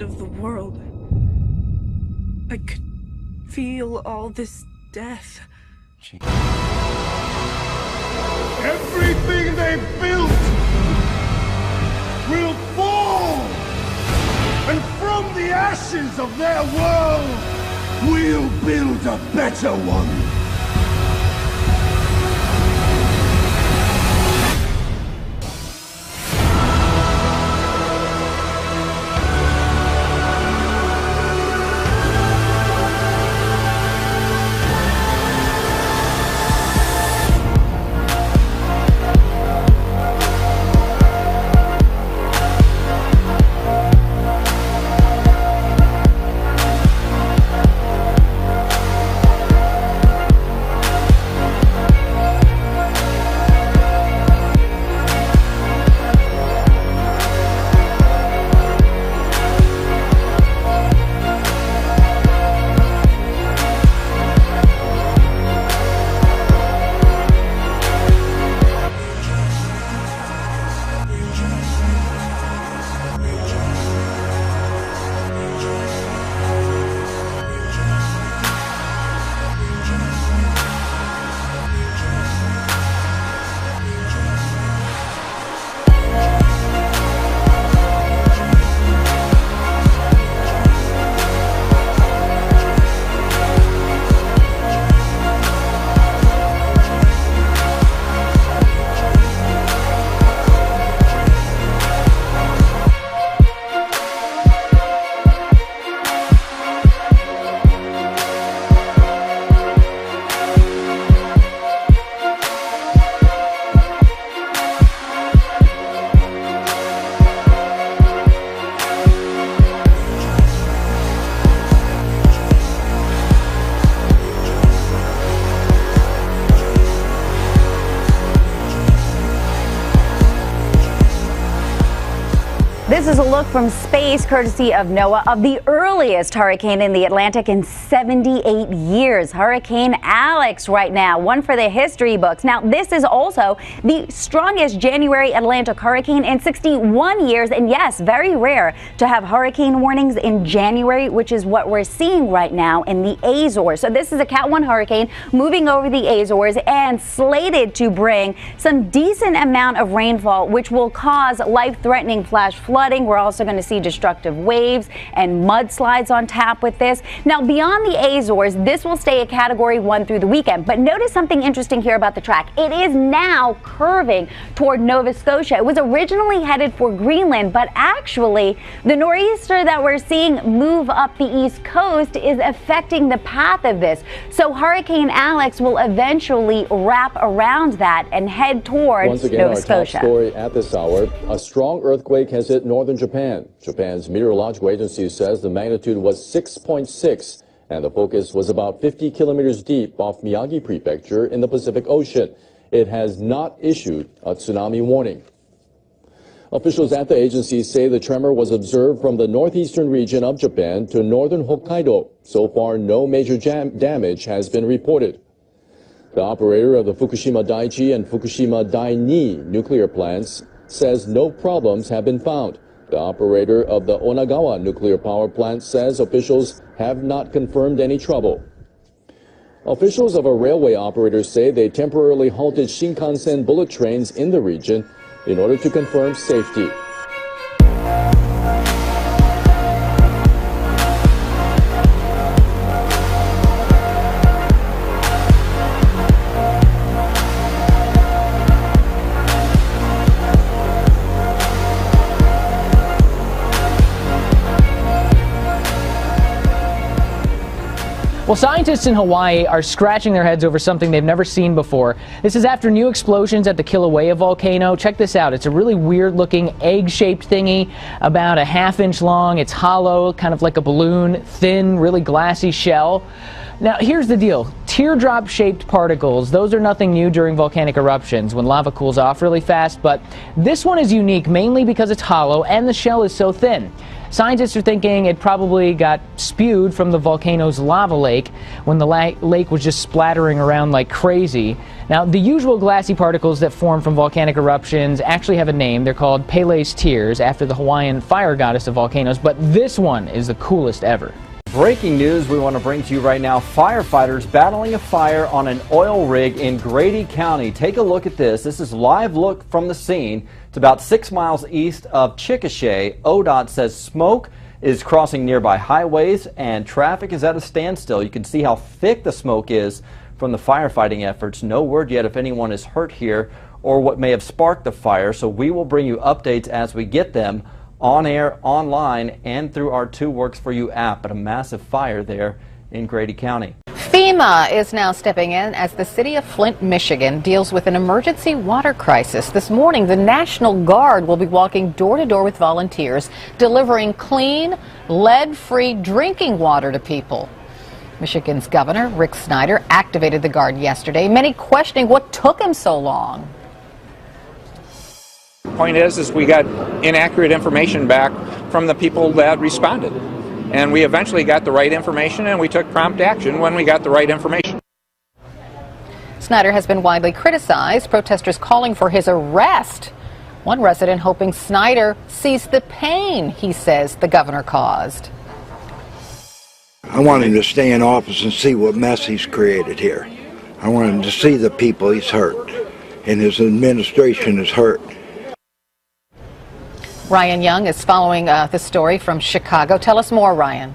end of the world. I could feel all this death. Everything they've built will fall! And from the ashes of their world, we'll build a better one! This is a look from space, courtesy of NOAA, of the earliest hurricane in the Atlantic in 78 years. Hurricane Alex right now, one for the history books. Now, this is also the strongest January Atlantic hurricane in 61 years. And yes, very rare to have hurricane warnings in January, which is what we're seeing right now in the Azores. So this is a Cat 1 hurricane moving over the Azores and slated to bring some decent amount of rainfall, which will cause life-threatening flash flooding. We're also going to see destructive waves and mudslides on tap with this. Now, beyond the Azores, this will stay a Category 1 through the weekend. But notice something interesting here about the track. It is now curving toward Nova Scotia. It was originally headed for Greenland, but actually the nor'easter that we're seeing move up the east coast is affecting the path of this. So Hurricane Alex will eventually wrap around that and head towards Once again, Nova our Scotia. top story at this hour. A strong earthquake has hit northern Japan. Japan's meteorological agency says the magnitude was 6.6 and the focus was about 50 kilometers deep off Miyagi Prefecture in the Pacific Ocean. It has not issued a tsunami warning. Officials at the agency say the tremor was observed from the northeastern region of Japan to northern Hokkaido. So far, no major damage has been reported. The operator of the Fukushima Daiichi and Fukushima Dai-2 nuclear plants says no problems have been found. The operator of the Onagawa nuclear power plant says officials have not confirmed any trouble. Officials of a railway operator say they temporarily halted Shinkansen bullet trains in the region in order to confirm safety. Well, scientists in Hawaii are scratching their heads over something they've never seen before. This is after new explosions at the Kilauea volcano. Check this out. It's a really weird-looking egg-shaped thingy, about a half-inch long. It's hollow, kind of like a balloon, thin, really glassy shell. Now, here's the deal. Teardrop-shaped particles, those are nothing new during volcanic eruptions when lava cools off really fast, but this one is unique mainly because it's hollow and the shell is so thin. Scientists are thinking it probably got spewed from the volcano's lava lake when the lake was just splattering around like crazy. Now, the usual glassy particles that form from volcanic eruptions actually have a name. They're called Pele's Tears, after the Hawaiian fire goddess of volcanoes, but this one is the coolest ever. Breaking news we want to bring to you right now. Firefighters battling a fire on an oil rig in Grady County. Take a look at this. This is live look from the scene. It's about 6 miles east of Chickasha. ODOT says smoke is crossing nearby highways and traffic is at a standstill. You can see how thick the smoke is from the firefighting efforts. No word yet if anyone is hurt here or what may have sparked the fire. So we will bring you updates as we get them, on air, online, and through our 2 Works For You app. But a massive fire there in Grady County. FEMA is now stepping in as the city of Flint, Michigan deals with an emergency water crisis. This morning, the National Guard will be walking door to door with volunteers, delivering clean, lead-free drinking water to people. Michigan's Governor Rick Snyder activated the Guard yesterday, many questioning what took him so long. Point is we got inaccurate information back from the people that responded. And we eventually got the right information, and we took prompt action when we got the right information. Snyder has been widely criticized, protesters calling for his arrest. One resident hoping Snyder sees the pain he says the governor caused. I want him to stay in office and see what mess he's created here. I want him to see the people he's hurt, and his administration is hurt. Ryan Young is following this story from Chicago. Tell us more, Ryan.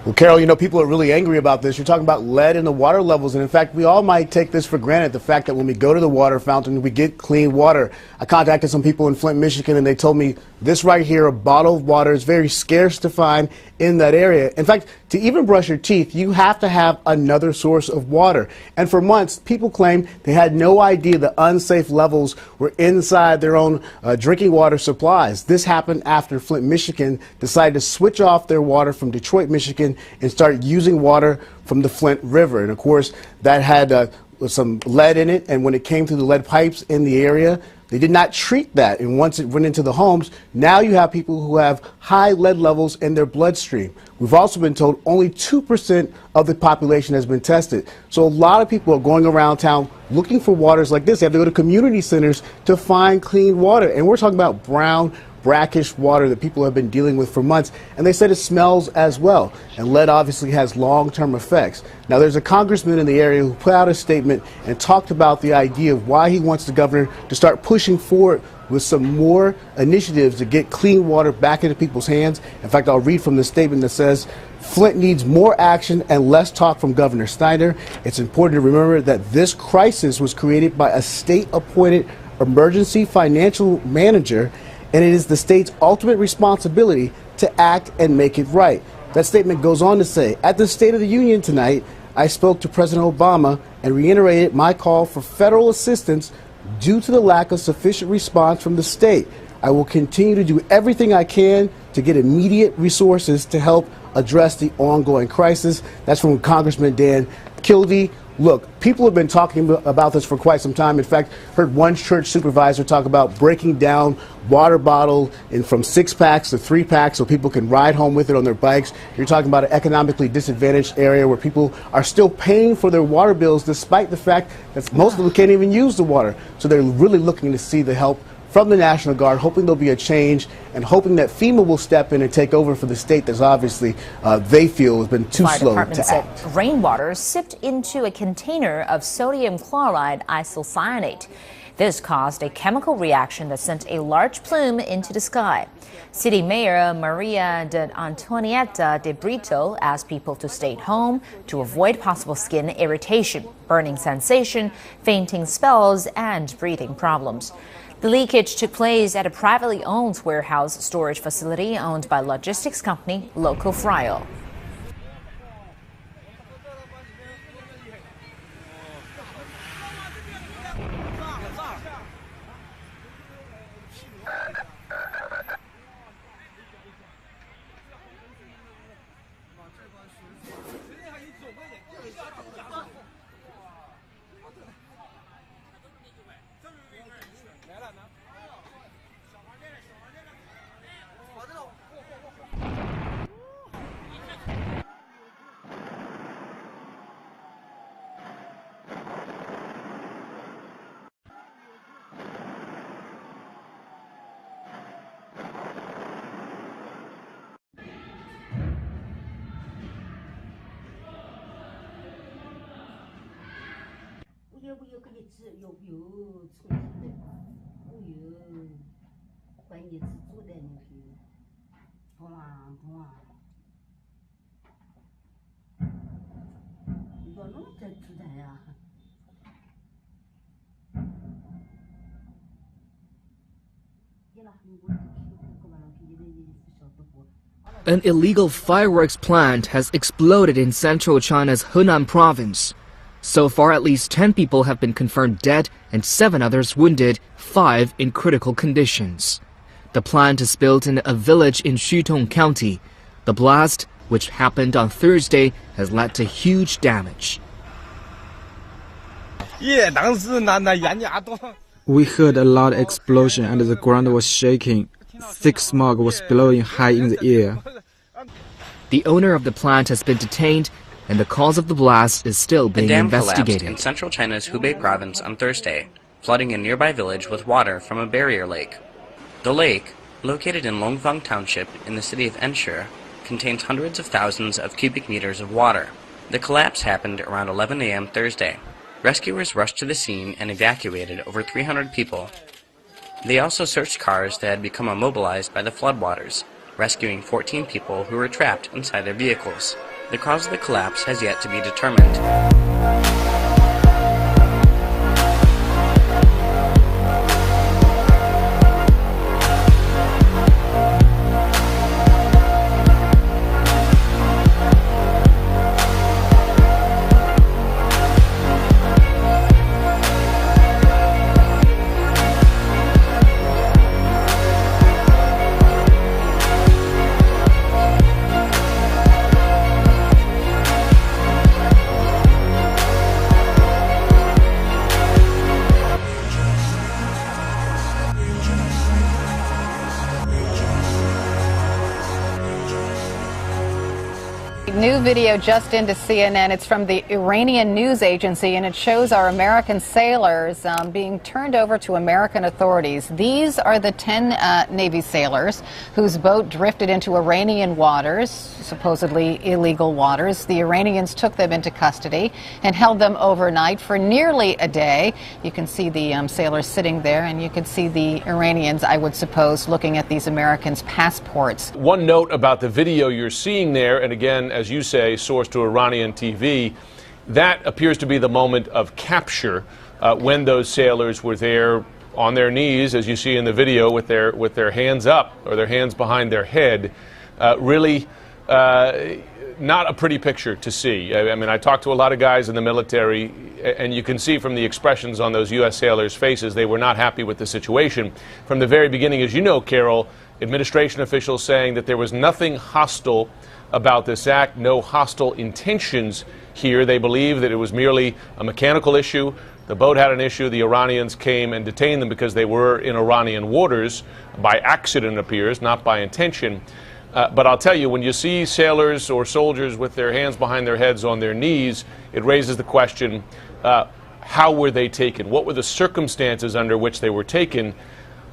Well, Carol, you know, people are really angry about this. You're talking about lead in the water levels, and in fact, we all might take this for granted, the fact that when we go to the water fountain, we get clean water. I contacted some people in Flint, Michigan, and they told me this right here, a bottle of water, is very scarce to find in that area. In fact, to even brush your teeth, you have to have another source of water. And for months, people claimed they had no idea the unsafe levels were inside their own drinking water supplies. This happened after Flint, Michigan decided to switch off their water from Detroit, Michigan, and start using water from the Flint River. And of course, that had some lead in it, and when it came through the lead pipes in the area, they did not treat that, and once it went into the homes, now you have people who have high lead levels in their bloodstream. We've also been told only 2% of the population has been tested. So a lot of people are going around town looking for waters like this. They have to go to community centers to find clean water, and we're talking about brown, brackish water that people have been dealing with for months, and they said it smells as well, and lead obviously has long-term effects. Now, there's a congressman in the area who put out a statement and talked about the idea of why he wants the governor to start pushing forward with some more initiatives to get clean water back into people's hands. In fact, I'll read from the statement that says, Flint needs more action and less talk from Governor Snyder. It's important to remember that this crisis was created by a state-appointed emergency financial manager, and it is the state's ultimate responsibility to act and make it right. That statement goes on to say, at the State of the Union tonight, I spoke to President Obama and reiterated my call for federal assistance due to the lack of sufficient response from the state. I will continue to do everything I can to get immediate resources to help address the ongoing crisis. That's from Congressman Dan Kildee. Look, people have been talking about this for quite some time. In fact, heard one church supervisor talk about breaking down water bottle from 6-packs to 3-packs so people can ride home with it on their bikes. You're talking about an economically disadvantaged area where people are still paying for their water bills despite the fact that most of them can't even use the water. So they're really looking to see the help from the National Guard, hoping there'll be a change and hoping that FEMA will step in and take over for the state that's obviously they feel has been too slow to act. Rainwater sipped into a container of sodium chloride isocyanate. This caused a chemical reaction that sent a large plume into the sky. City Mayor Maria de Antonieta de Brito asked people to stay at home to avoid possible skin irritation, burning sensation, fainting spells, and breathing problems. The leakage took place at a privately owned warehouse storage facility owned by logistics company Loco Frio. An illegal fireworks plant has exploded in central China's Henan province. So far, at least 10 people have been confirmed dead and 7 others wounded, 5 in critical conditions. The plant is built in a village in Xutong County. The blast, which happened on Thursday, has led to huge damage. We heard a loud explosion and the ground was shaking. Thick smoke was blowing high in the air. The owner of the plant has been detained, and the cause of the blast is still being investigated. In central China's Hubei province on Thursday, flooding a nearby village with water from a barrier lake. The lake, located in Longfang Township in the city of Enshe, contains hundreds of thousands of cubic meters of water. The collapse happened around 11 a.m. Thursday. Rescuers rushed to the scene and evacuated over 300 people. They also searched cars that had become immobilized by the floodwaters, rescuing 14 people who were trapped inside their vehicles. The cause of the collapse has yet to be determined. New video just into CNN. It's from the Iranian news agency, and it shows our American sailors being turned over to American authorities. These are the 10 Navy sailors whose boat drifted into Iranian waters, supposedly illegal waters. The Iranians took them into custody and held them overnight for nearly a day. You can see the sailors sitting there, and you can see the Iranians, I would suppose, looking at these Americans' passports. One note about the video you're seeing there, and again, as you say, sourced to Iranian TV, that appears to be the moment of capture when those sailors were there on their knees, as you see in the video, with their hands up or their hands behind their head. Really not a pretty picture to see. I mean, I talked to a lot of guys in the military, and you can see from the expressions on those U.S. sailors' faces, they were not happy with the situation. From the very beginning, as you know, Carol, administration officials saying that there was nothing hostile about this act, no hostile intentions here. They believe that it was merely a mechanical issue. The boat had an issue. The Iranians came and detained them because they were in Iranian waters by accident, it appears, not by intention. But I'll tell you, when you see sailors or soldiers with their hands behind their heads on their knees, it raises the question, how were they taken? What were the circumstances under which they were taken?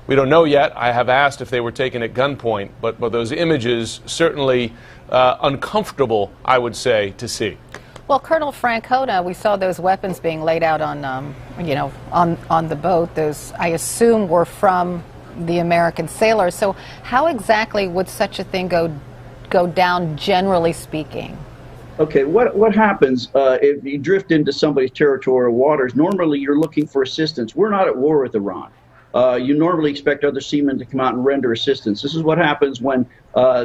We don't know yet. I have asked if they were taken at gunpoint, but those images certainly uncomfortable, I would say, to see. Well, Colonel Francona, we saw those weapons being laid out on, on the boat. Those, I assume, were from the American sailors. So how exactly would such a thing go down, generally speaking? Okay, what happens if you drift into somebody's territorial waters? Normally, you're looking for assistance. We're not at war with Iran. You normally expect other seamen to come out and render assistance. This is what happens when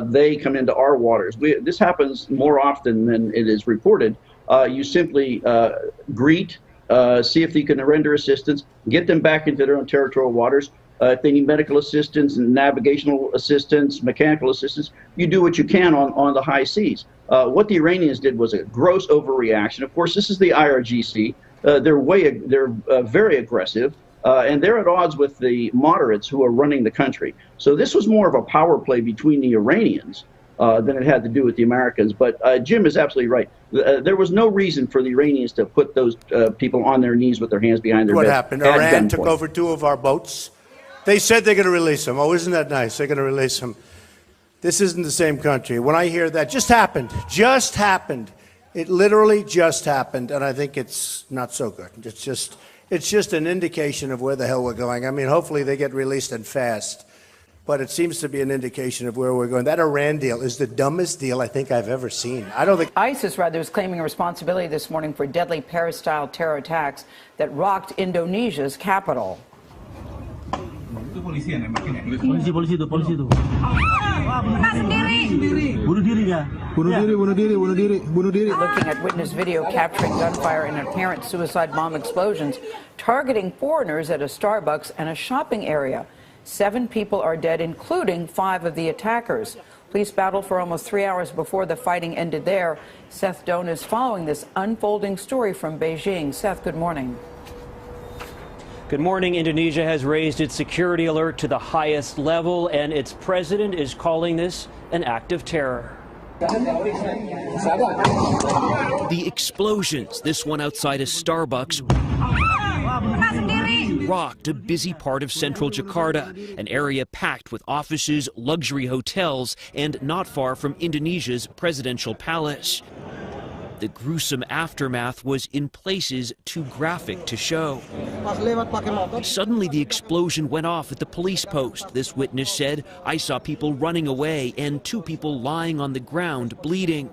they come into our waters. This happens more often than it is reported. You simply greet, see if you can render assistance, get them back into their own territorial waters. If they need medical assistance and navigational assistance, mechanical assistance, you do what you can on the high seas. What the Iranians did was a gross overreaction. Of course, this is the IRGC. They're very aggressive. And they're at odds with the moderates who are running the country. So this was more of a power play between the Iranians than it had to do with the Americans. But Jim is absolutely right. There was no reason for the Iranians to put those people on their knees with their hands behind their What heads. happened? Iran took over 2 of our boats. They said they're going to release them. Oh, isn't that nice? They're going to release them. This isn't the same country. When I hear that, just happened. It literally just happened, and I think it's not so good. It's just an indication of where the hell we're going. I mean, hopefully they get released and fast, but it seems to be an indication of where we're going. That Iran deal is the dumbest deal I think I've ever seen. I don't think ISIS, rather, is claiming responsibility this morning for deadly Paris-style terror attacks that rocked Indonesia's capital. Polisi itu. Bunuh diri. Looking at witness video capturing gunfire and apparent suicide bomb explosions targeting foreigners at a Starbucks and a shopping area. 7 people are dead, including 5 of the attackers. Police battled for almost 3 hours before the fighting ended there. Seth Doan is following this unfolding story from Beijing. Seth, good morning. Good morning. Indonesia has raised its security alert to the highest level, and its president is calling this an act of terror. The explosions, this one outside a Starbucks, rocked a busy part of central Jakarta, an area packed with offices, luxury hotels, and not far from Indonesia's presidential palace. The gruesome aftermath was in places too graphic to show. Suddenly, the explosion went off at the police post. This witness said, "I saw people running away and 2 people lying on the ground bleeding."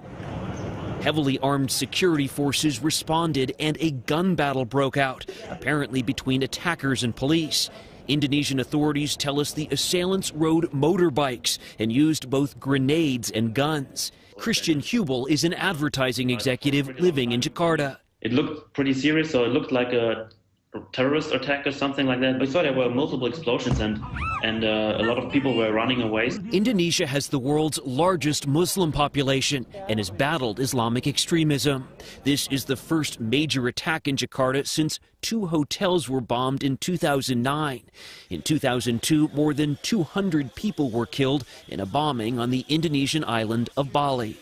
Heavily armed security forces responded and a gun battle broke out, apparently between attackers and police. Indonesian authorities tell us the assailants rode motorbikes and used both grenades and guns. Christian Hubel is an advertising executive living in Jakarta. It looked pretty serious, so it looked like a terrorist attack or something like that. We saw there were multiple explosions and a lot of people were running away. Indonesia has the world's largest Muslim population and has battled Islamic extremism. This is the first major attack in Jakarta since 2 hotels were bombed in 2009. In 2002, more than 200 people were killed in a bombing on the Indonesian island of Bali.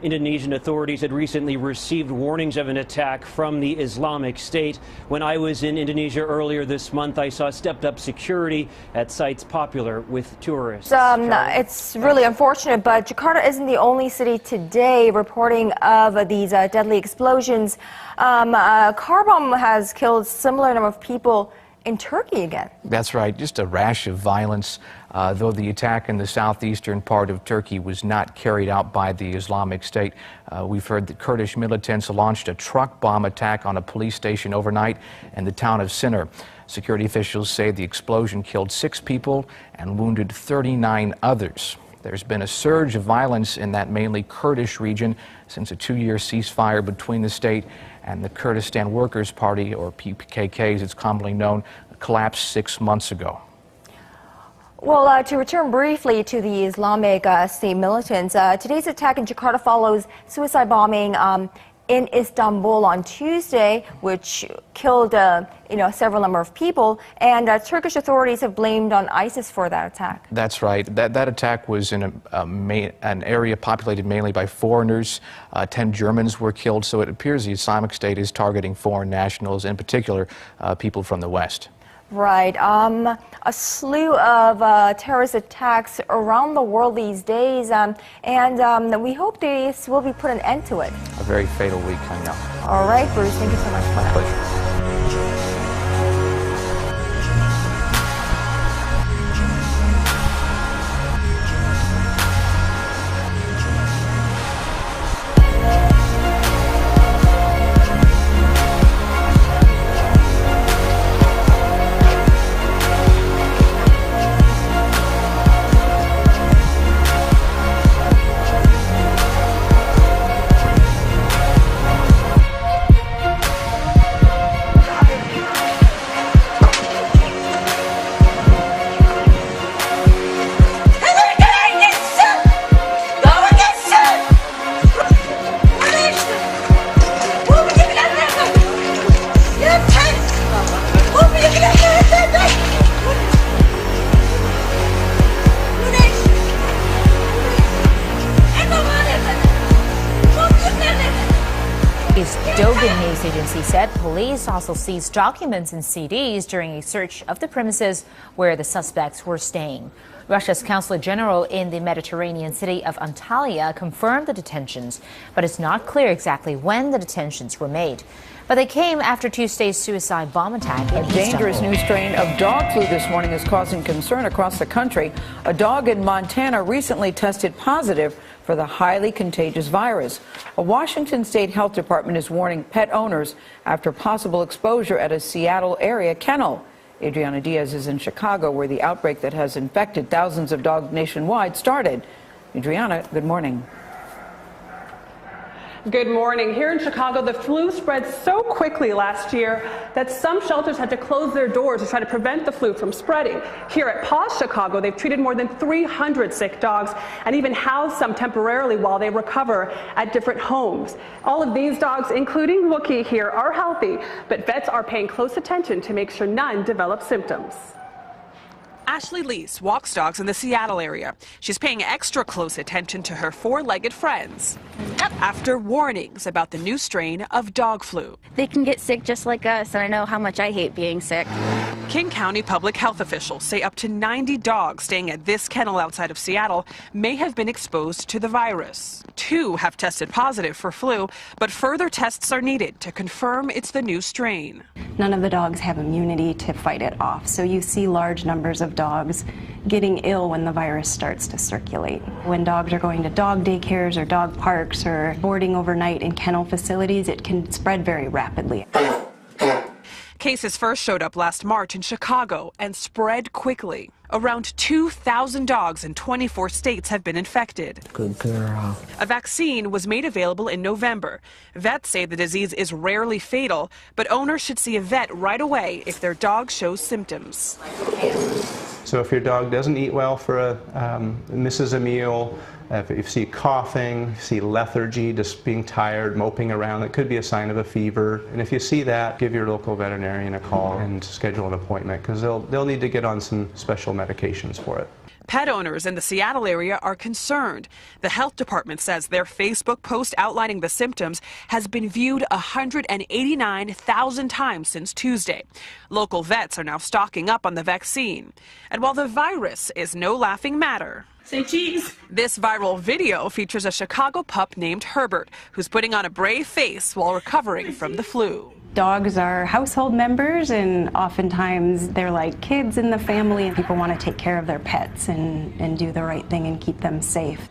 Indonesian authorities had recently received warnings of an attack from the Islamic State. When I was in Indonesia earlier this month, I saw stepped-up security at sites popular with tourists. It's really unfortunate, but Jakarta isn't the only city today reporting of these deadly explosions. A car bomb has killed similar number of people in Turkey again. That's right, just a rash of violence. Though the attack in the southeastern part of Turkey was not carried out by the Islamic State, we've heard that Kurdish militants launched a truck bomb attack on a police station overnight in the town of Sinir. Security officials say the explosion killed 6 people and wounded 39 others. There's been a surge of violence in that mainly Kurdish region since a 2-year ceasefire between the state and the Kurdistan Workers' Party, or PKK as it's commonly known, collapsed 6 months ago. Well, to return briefly to the Islamic State militants, today's attack in Jakarta follows suicide bombing in Istanbul on Tuesday, which killed several number of people, and Turkish authorities have blamed on ISIS for that attack. That's right. That attack was in an area populated mainly by foreigners. 10 Germans were killed, so it appears the Islamic State is targeting foreign nationals, in particular people from the West. Right. A slew of terrorist attacks around the world these days, and we hope this will be put an end to it. A very fatal week coming up. All right, Bruce, thank you so much for that. My pleasure. Dogen news agency said police also seized documents and CDs during a search of the premises where the suspects were staying. Russia's consulate general in the Mediterranean city of Antalya confirmed the detentions, but it's not clear exactly when the detentions were made. But they came after Tuesday's suicide bomb attack in Istanbul. A dangerous new strain of dog flu this morning is causing concern across the country. A dog in Montana recently tested positive for the highly contagious virus. A Washington state health department is warning pet owners after possible exposure at a Seattle area kennel. Adriana Diaz is in Chicago, where the outbreak that has infected thousands of dogs nationwide started. Adriana, good morning. Good morning. Here in Chicago, the flu spread so quickly last year that some shelters had to close their doors to try to prevent the flu from spreading. Here at Paws Chicago, they've treated more than 300 sick dogs and even housed some temporarily while they recover at different homes. All of these dogs, including Wookie here, are healthy, but vets are paying close attention to make sure none develop symptoms. Ashley Lease walks dogs in the Seattle area. She's paying extra close attention to her four-legged friends after warnings about the new strain of dog flu. They can get sick just like us, and I know how much I hate being sick. King County public health officials say up to 90 dogs staying at this kennel outside of Seattle may have been exposed to the virus. 2 have tested positive for flu, but further tests are needed to confirm it's the new strain. None of the dogs have immunity to fight it off, so you see large numbers of dogs getting ill when the virus starts to circulate. When dogs are going to dog daycares or dog parks or boarding overnight in kennel facilities, it can spread very rapidly. Cases first showed up last March in Chicago and spread quickly. Around 2,000 dogs in 24 states have been infected. Good girl. A vaccine was made available in November. Vets say the disease is rarely fatal, but owners should see a vet right away if their dog shows symptoms. So if your dog doesn't eat well misses a meal, if you see coughing, see lethargy, just being tired, moping around, it could be a sign of a fever. And if you see that, give your local veterinarian a call and schedule an appointment, because they'll need to get on some special medications for it. Pet owners in the Seattle area are concerned. The health department says their Facebook post outlining the symptoms has been viewed 189,000 times since Tuesday. Local vets are now stocking up on the vaccine. And while the virus is no laughing matter, say cheese. This viral video features a Chicago pup named Herbert, who's putting on a brave face while recovering from the flu. Dogs are household members, and oftentimes they're like kids in the family, and people want to take care of their pets and do the right thing and keep them safe.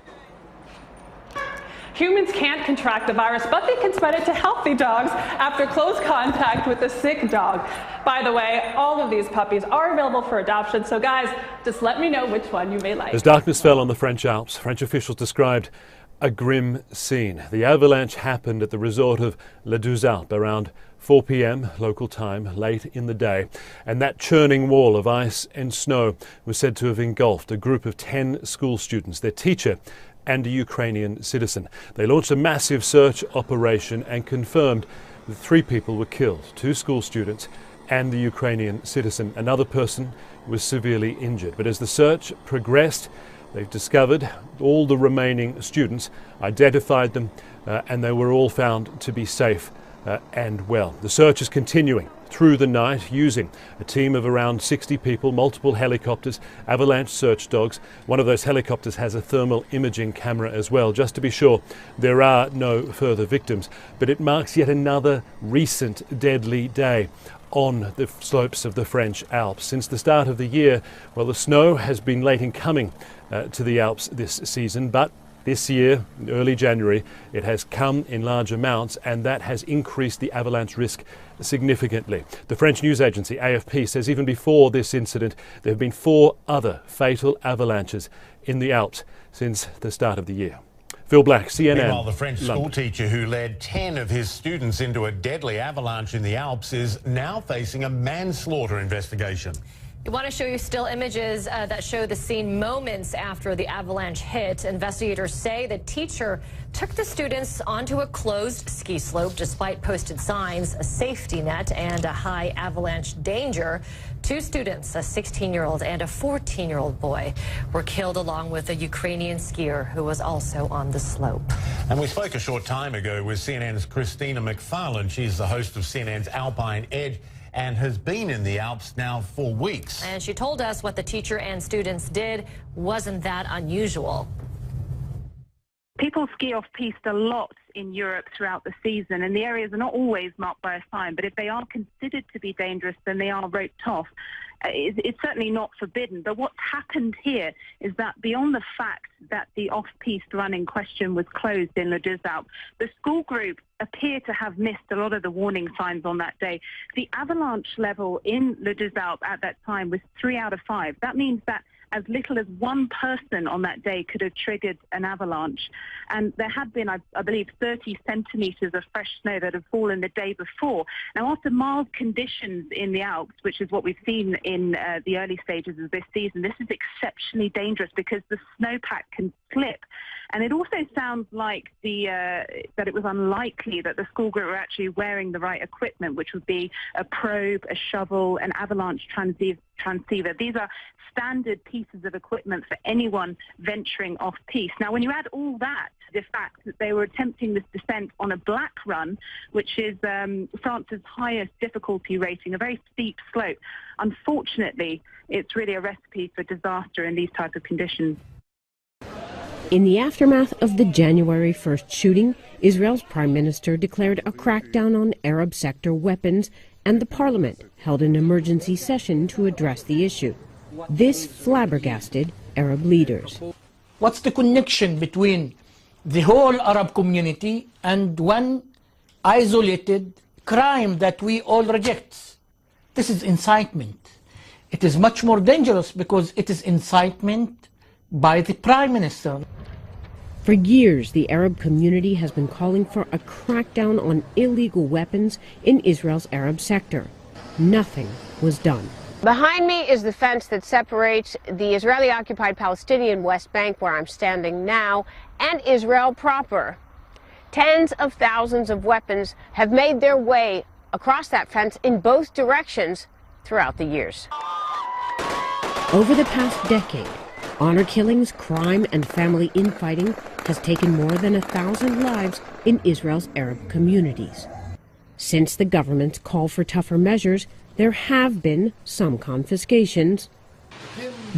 Humans can't contract the virus, but they can spread it to healthy dogs after close contact with a sick dog. By the way, all of these puppies are available for adoption, so guys, just let me know which one you may like. As darkness fell on the French Alps, French officials described a grim scene. The avalanche happened at the resort of Les Deux Alpes around 4 p.m. local time, late in the day, and that churning wall of ice and snow was said to have engulfed a group of 10 school students, their teacher and a Ukrainian citizen. They launched a massive search operation and confirmed that 3 people were killed, 2 school students and the Ukrainian citizen. Another person was severely injured. But as the search progressed, they've discovered all the remaining students, identified them, and they were all found to be safe and well. The search is continuing through the night using a team of around 60 people, multiple helicopters, avalanche search dogs. One of those helicopters has a thermal imaging camera as well, just to be sure there are no further victims. But it marks yet another recent deadly day on the slopes of the French Alps. Since the start of the year, well, the snow has been late in coming to the Alps this season, but this year, early January, it has come in large amounts, and that has increased the avalanche risk significantly. The French news agency AFP says even before this incident, there have been 4 other fatal avalanches in the Alps since the start of the year. Phil Black, CNN. Meanwhile, the French London. schoolteacher who led 10 of his students into a deadly avalanche in the Alps is now facing a manslaughter investigation. We want to show you still images that show the scene moments after the avalanche hit. Investigators say the teacher took the students onto a closed ski slope despite posted signs, a safety net, and a high avalanche danger. 2 students, a 16-year-old and a 14-year-old boy, were killed along with a Ukrainian skier who was also on the slope. And we spoke a short time ago with CNN's Christina McFarland. She's the host of CNN's Alpine Edge and has been in the Alps now for weeks. And she told us what the teacher and students did wasn't that unusual. People ski off-piste a lot in Europe throughout the season, and the areas are not always marked by a sign, but if they are considered to be dangerous, then they are roped off. It's certainly not forbidden, but what's happened here is that beyond the fact that the off-piste run in question was closed in Le Deux Alpes, the school group appear to have missed a lot of the warning signs on that day. The avalanche level in Le Deux Alpes at that time was 3 out of 5. That means that as little as 1 person on that day could have triggered an avalanche. And there had been, I believe, 30 centimetres of fresh snow that had fallen the day before. Now, after mild conditions in the Alps, which is what we've seen in the early stages of this season, this is exceptionally dangerous because the snowpack can slip. And it also sounds like that it was unlikely that the school group were actually wearing the right equipment, which would be a probe, a shovel, an avalanche transceiver. These are standard pieces of equipment for anyone venturing off-piste. Now, when you add all that to the fact that they were attempting this descent on a black run, which is France's highest difficulty rating, a very steep slope, unfortunately, it's really a recipe for disaster in these type of conditions. In the aftermath of the January 1st shooting, Israel's prime minister declared a crackdown on Arab sector weapons, and the parliament held an emergency session to address the issue. This flabbergasted Arab leaders. What's the connection between the whole Arab community and one isolated crime that we all reject? This is incitement. It is much more dangerous because it is incitement by the prime minister. For years, the Arab community has been calling for a crackdown on illegal weapons in Israel's Arab sector. Nothing was done. Behind me is the fence that separates the Israeli-occupied Palestinian West Bank, where I'm standing now, and Israel proper. Tens of thousands of weapons have made their way across that fence in both directions throughout the years. Over the past decade, honor killings, crime, and family infighting has taken more than 1,000 lives in Israel's Arab communities. Since the government's call for tougher measures, there have been some confiscations,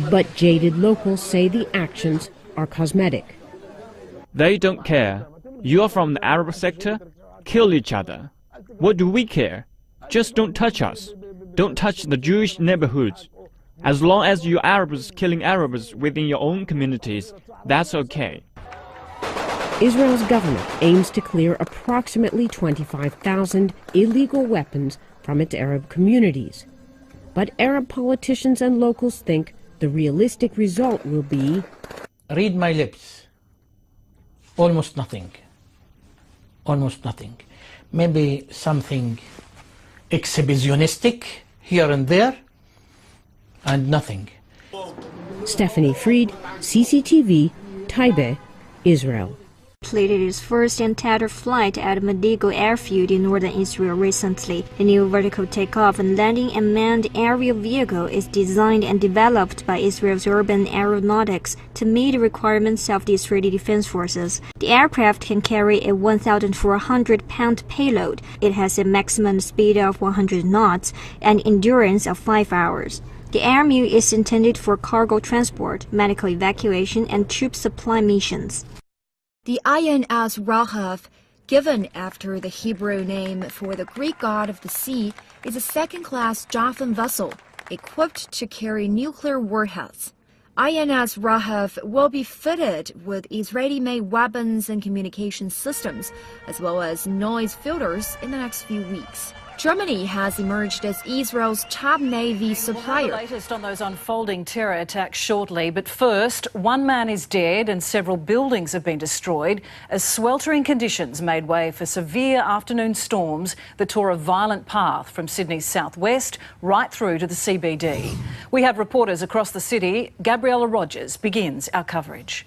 but jaded locals say the actions are cosmetic. They don't care. You're from the Arab sector? Kill each other. What do we care? Just don't touch us. Don't touch the Jewish neighborhoods. As long as you Arabs killing Arabs within your own communities, that's okay. Israel's government aims to clear approximately 25,000 illegal weapons from its Arab communities. But Arab politicians and locals think the realistic result will be... Read my lips. Almost nothing. Almost nothing. Maybe something exhibitionistic here and there, and nothing. Stephanie Fried, CCTV, Taipei, Israel. Completed its first and tattered flight at Medigo airfield in northern Israel recently. The new vertical takeoff and landing unmanned aerial vehicle is designed and developed by Israel's urban aeronautics to meet the requirements of the Israeli Defense Forces. The aircraft can carry a 1,400-pound payload. It has a maximum speed of 100 knots and endurance of 5 hours. The airmule is intended for cargo transport, medical evacuation, and troop supply missions. The INS Rahav, given after the Hebrew name for the Greek god of the sea, is a second-class Javan vessel equipped to carry nuclear warheads. INS Rahav will be fitted with Israeli-made weapons and communication systems, as well as noise filters in the next few weeks. Germany has emerged as Israel's top navy supplier. The latest on those unfolding terror attacks shortly, but first, one man is dead and several buildings have been destroyed as sweltering conditions made way for severe afternoon storms that tore a violent path from Sydney's southwest right through to the CBD. We have reporters across the city. Gabriella Rogers begins our coverage.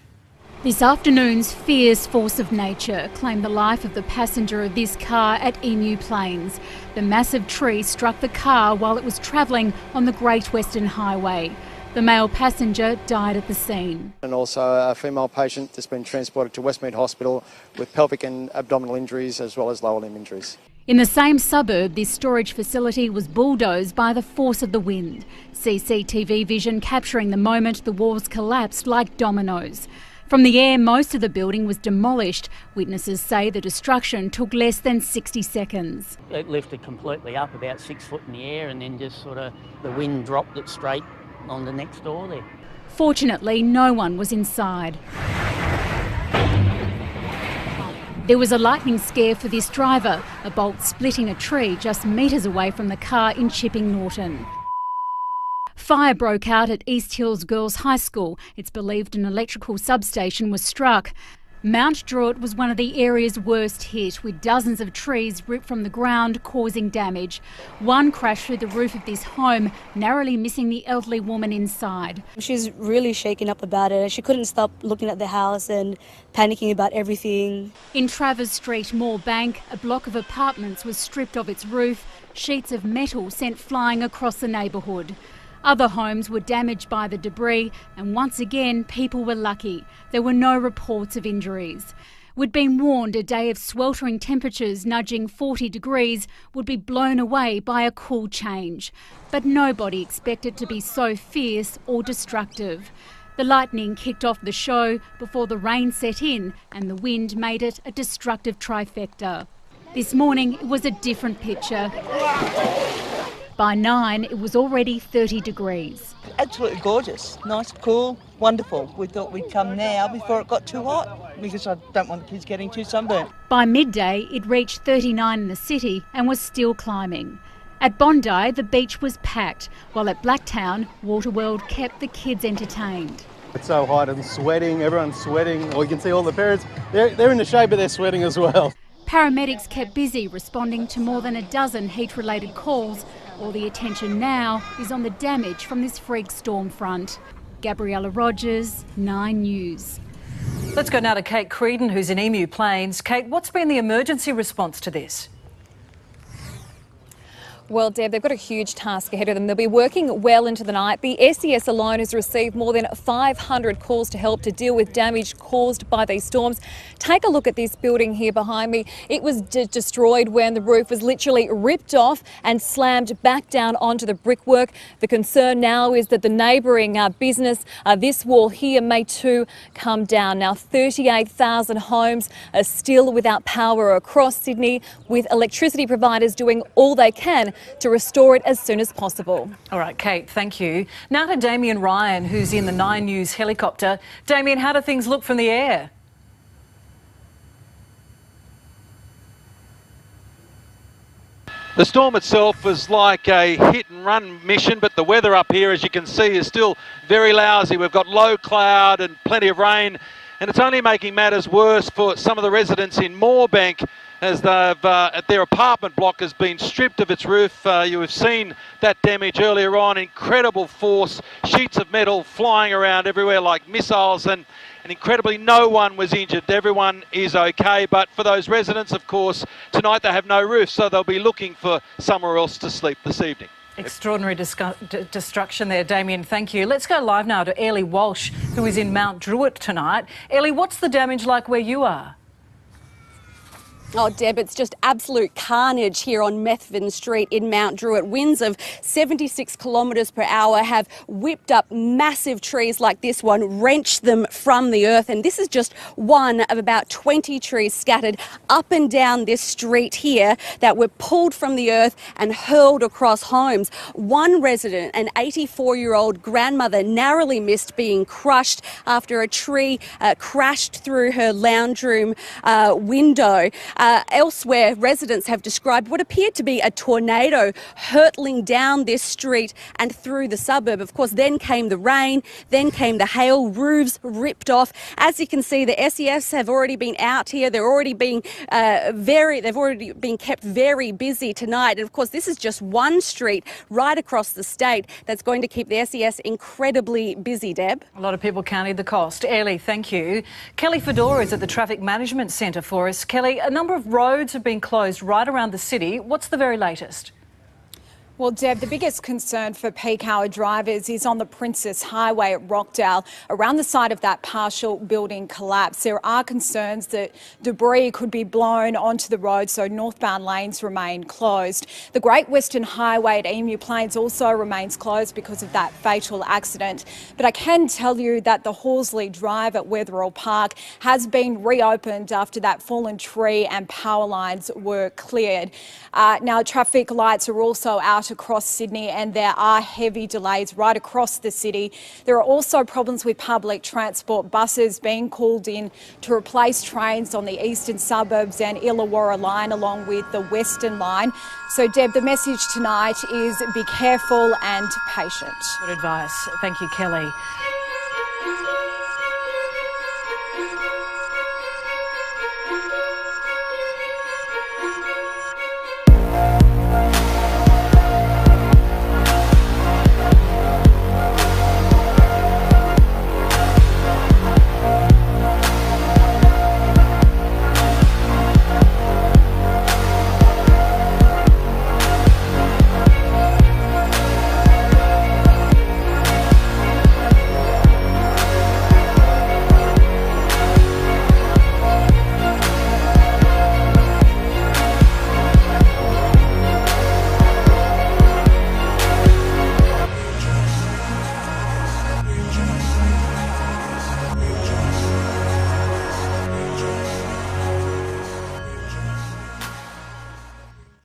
This afternoon's fierce force of nature claimed the life of the passenger of this car at Emu Plains. The massive tree struck the car while it was travelling on the Great Western Highway. The male passenger died at the scene. And also a female patient that's been transported to Westmead Hospital with pelvic and abdominal injuries as well as lower limb injuries. In the same suburb, this storage facility was bulldozed by the force of the wind. CCTV vision capturing the moment the walls collapsed like dominoes. From the air, most of the building was demolished. Witnesses say the destruction took less than 60 seconds. It lifted completely up about 6 foot in the air and then just sort of the wind dropped it straight on the next door there. Fortunately, no one was inside. There was a lightning scare for this driver, a bolt splitting a tree just metres away from the car in Chipping Norton. Fire broke out at East Hills Girls High School. It's believed an electrical substation was struck. Mount Druitt was one of the area's worst hit, with dozens of trees ripped from the ground, causing damage. One crashed through the roof of this home, narrowly missing the elderly woman inside. She's really shaken up about it. She couldn't stop looking at the house and panicking about everything. In Travers Street, Moorebank, a block of apartments was stripped of its roof, sheets of metal sent flying across the neighbourhood. Other homes were damaged by the debris, and once again, people were lucky. There were no reports of injuries. We'd been warned a day of sweltering temperatures nudging 40 degrees would be blown away by a cool change. But nobody expected to be so fierce or destructive. The lightning kicked off the show before the rain set in, and the wind made it a destructive trifecta. This morning, it was a different picture. By 9, it was already 30 degrees. Absolutely gorgeous, nice, cool, wonderful. We thought we'd come now before it got too hot because I don't want the kids getting too sunburnt. By midday, it reached 39 in the city and was still climbing. At Bondi, the beach was packed, while at Blacktown, Waterworld kept the kids entertained. It's so hot and sweating, everyone's sweating. Well, you can see all the parents, they're in the shade, but they're sweating as well. Paramedics kept busy responding to more than a dozen heat-related calls. All the attention now is on the damage from this freak storm front. Gabriella Rogers, 9 News. Let's go now to Kate Creedon, who's in Emu Plains. Kate, what's been the emergency response to this? Well, Deb, they've got a huge task ahead of them. They'll be working well into the night. The SES alone has received more than 500 calls to help to deal with damage caused by these storms. Take a look at this building here behind me. It was destroyed when the roof was literally ripped off and slammed back down onto the brickwork. The concern now is that the neighbouring business, this wall here, may too come down. Now, 38,000 homes are still without power across Sydney, with electricity providers doing all they can to restore it as soon as possible. All right, Kate, thank you. Now to Damien Ryan, who's in the 9 News helicopter. Damien, how do things look from the air? The storm itself was like a hit-and-run mission, but the weather up here, as you can see, is still very lousy. We've got low cloud and plenty of rain, and it's only making matters worse for some of the residents in Moorebank, as their apartment block has been stripped of its roof. You have seen that damage earlier on, incredible force, sheets of metal flying around everywhere like missiles, and incredibly no one was injured. Everyone is okay, but for those residents, of course, tonight they have no roof, so they'll be looking for somewhere else to sleep this evening. Extraordinary destruction there, Damien, thank you. Let's go live now to Ellie Walsh, who is in Mount Druitt tonight. Ellie, what's the damage like where you are? Oh, Deb, it's just absolute carnage here on Methven Street in Mount Druitt. Winds of 76 kilometres per hour have whipped up massive trees like this one, wrenched them from the earth. And this is just one of about 20 trees scattered up and down this street here that were pulled from the earth and hurled across homes. One resident, an 84-year-old grandmother, narrowly missed being crushed after a tree crashed through her lounge room window. Elsewhere, residents have described what appeared to be a tornado hurtling down this street and through the suburb. Of course, then came the rain, then came the hail, roofs ripped off. As you can see, the SES have already been out here. They're already being they've already been kept very busy tonight. And of course, this is just one street right across the state that's going to keep the SES incredibly busy, Deb. A lot of people counting the cost. Ellie, thank you. Kelly Fedora is at the Traffic Management Centre for us. Kelly, a number of roads have been closed right around the city. What's the very latest? Well, Deb, the biggest concern for peak hour drivers is on the Princess Highway at Rockdale, around the site of that partial building collapse. There are concerns that debris could be blown onto the road, so northbound lanes remain closed. The Great Western Highway at Emu Plains also remains closed because of that fatal accident. But I can tell you that the Horsley Drive at Wetherill Park has been reopened after that fallen tree and power lines were cleared. Now, traffic lights are also out across Sydney, and there are heavy delays right across the city. There are also problems with public transport, buses being called in to replace trains on the eastern suburbs and Illawarra line along with the western line. So, Deb, the message tonight is be careful and patient. Good advice. Thank you, Kelly.